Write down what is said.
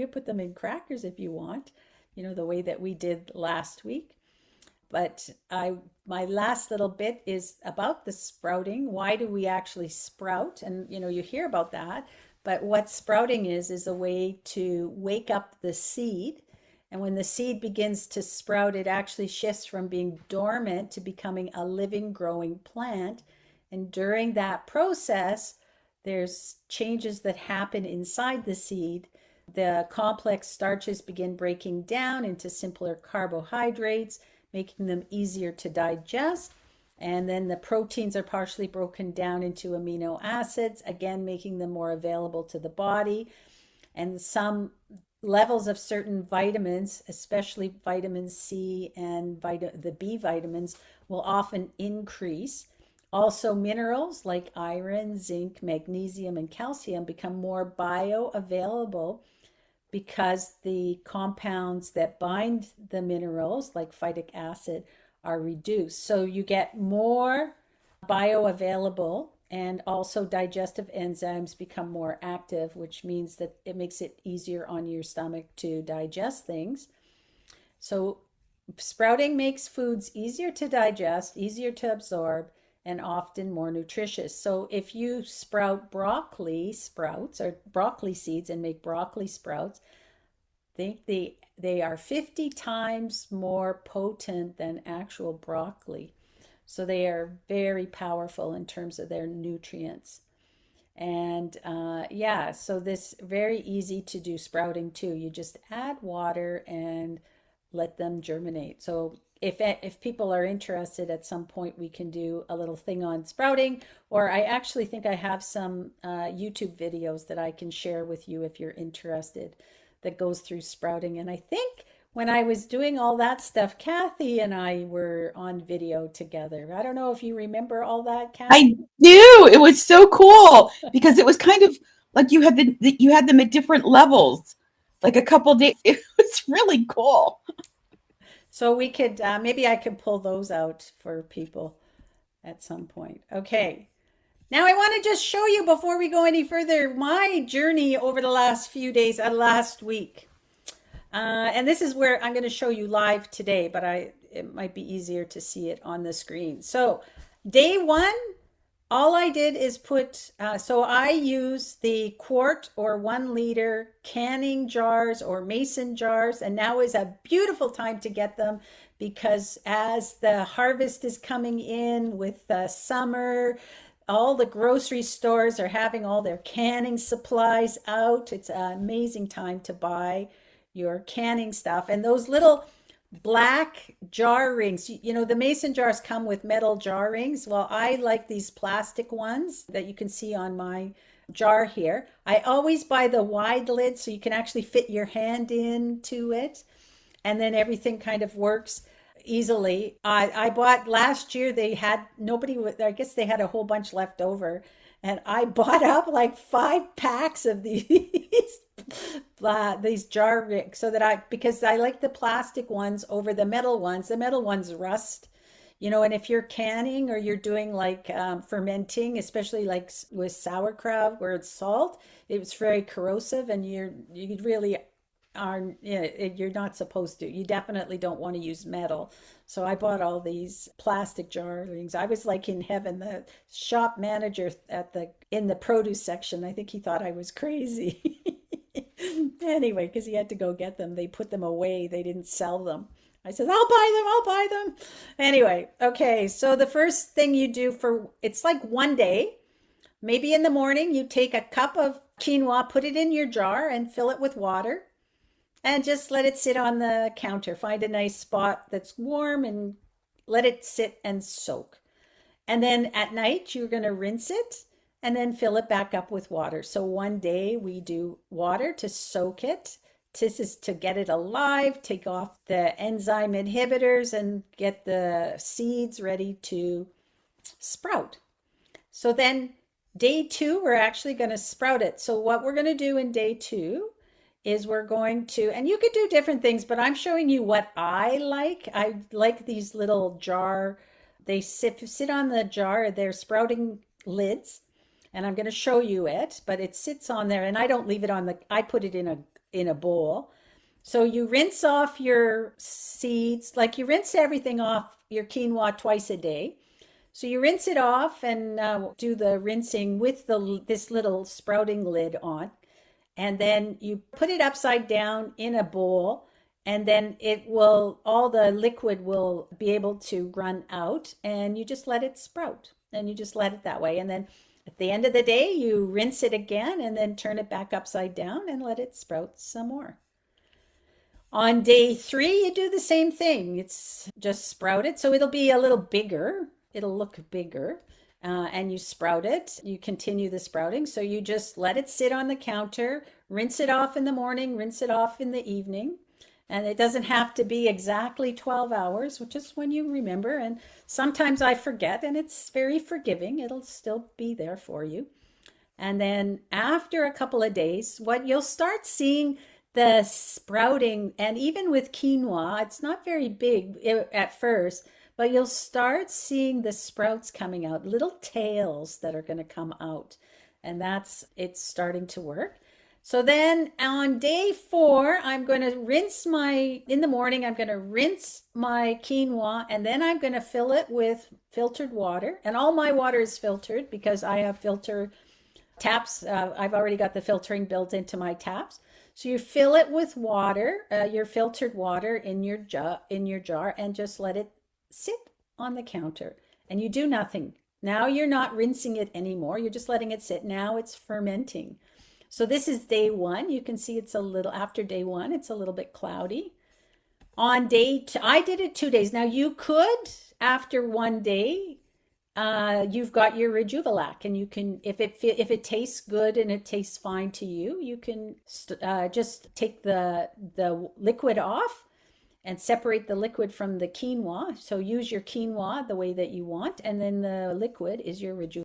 You put them in crackers if you want, the way that we did last week. But my last little bit is about the sprouting. Why do we actually sprout? And you hear about that, but what sprouting is a way to wake up the seed. And when the seed begins to sprout, it actually shifts from being dormant to becoming a living, growing plant. And during that process, there's changes that happen inside the seed. The complex starches begin breaking down into simpler carbohydrates, making them easier to digest. And then the proteins are partially broken down into amino acids, again, making them more available to the body. And some levels of certain vitamins, especially vitamin C and the B vitamins, will often increase. Also, minerals like iron, zinc, magnesium, and calcium become more bioavailable because the compounds that bind the minerals, like phytic acid, are reduced. So you get more bioavailable, and also digestive enzymes become more active, which means that it makes it easier on your stomach to digest things. So sprouting makes foods easier to digest, easier to absorb, and often more nutritious. So if you sprout broccoli sprouts or broccoli seeds and make broccoli sprouts, they are 50 times more potent than actual broccoli. So they are very powerful in terms of their nutrients. And yeah, so this very easy to do sprouting too. You just add water and let them germinate. So if people are interested, at some point we can do a little thing on sprouting, or I actually think I have some YouTube videos that I can share with you if you're interested, that goes through sprouting. And I think when I was doing all that stuff, Kathy and I were on video together. I don't know if you remember all that, Kathy. I do. It was so cool because it was kind of like you had them at different levels, like a couple days. It was really cool. So we could maybe I could pull those out for people at some point. Okay. Now I want to just show you before we go any further my journey over the last few days, last week. And this is where I'm going to show you live today, but it might be easier to see it on the screen. So day one, all I did is so I use the quart or 1 liter canning jars or mason jars, and now is a beautiful time to get them because as the harvest is coming in with summer, all the grocery stores are having all their canning supplies out. It's an amazing time to buy your canning stuff. And those little black jar rings, the mason jars come with metal jar rings. Well, I like these plastic ones that you can see on my jar here. I always buy the wide lid so you can actually fit your hand into it, and then everything kind of works easily. I bought last year, they had nobody, I guess they had a whole bunch left over. And I bought up like 5 packs of these jar rigs so that because I like the plastic ones over the metal ones. The metal ones rust, and if you're canning or you're doing like fermenting, especially like with sauerkraut where it's salt, it's very corrosive, and you really are, you're not supposed to. You definitely don't want to use metal. So I bought all these plastic jar rings. I was like in heaven. The shop manager in the produce section, I think he thought I was crazy. Anyway, because he had to go get them. They put them away. They didn't sell them. I said, I'll buy them. Anyway, okay. So the first thing you do it's like one day, maybe in the morning, you take a cup of quinoa, put it in your jar and fill it with water and just let it sit on the counter. Find a nice spot that's warm and let it sit and soak. And then at night, you're going to rinse it and then fill it back up with water. So one day we do water to soak it. This is to get it alive, take off the enzyme inhibitors, and get the seeds ready to sprout. So then day two, we're actually going to sprout it. So what we're going to do in day two is we're going to, and you could do different things, but I'm showing you what I like. I like these little jar, they sit on the jar, they're sprouting lids, and I'm going to show you it, but it sits on there, and I don't leave it on I put it in in a bowl. So you rinse off your seeds, like you rinse everything off your quinoa twice a day. So you rinse it off and do the rinsing with this little sprouting lid on, and then you put it upside down in a bowl, and then it will all the liquid will be able to run out, and you just let it sprout, and you just let it that way, and then at the end of the day you rinse it again and then turn it back upside down and let it sprout some more. On day 3, you do the same thing. It's just sprouted, so it'll be a little bigger. It'll look bigger, and you sprout it. You continue the sprouting, so you just let it sit on the counter, rinse it off in the morning, rinse it off in the evening. And it doesn't have to be exactly 12 hours, which is when you remember. And sometimes I forget, and it's very forgiving. It'll still be there for you. And then after a couple of days, what you'll start seeing the sprouting, and even with quinoa, it's not very big at first, but you'll start seeing the sprouts coming out, little tails that are going to come out. And it's starting to work. So then on day 4, I'm going to in the morning, I'm going to rinse my quinoa, and then I'm going to fill it with filtered water. And all my water is filtered because I have filter taps. I've already got the filtering built into my taps. So you fill it with water, your filtered water in your jar, and just let it sit on the counter. And you do nothing. Now you're not rinsing it anymore. You're just letting it sit. Now it's fermenting. So this is day 1. You can see it's after day 1, it's a little bit cloudy. On day 2, I did it 2 days. Now you could, after 1 day, you've got your Rejuvelac, and you can, if it tastes good and it tastes fine to you, you can just take the liquid off and separate the liquid from the quinoa. So use your quinoa the way that you want, and then the liquid is your Rejuvelac.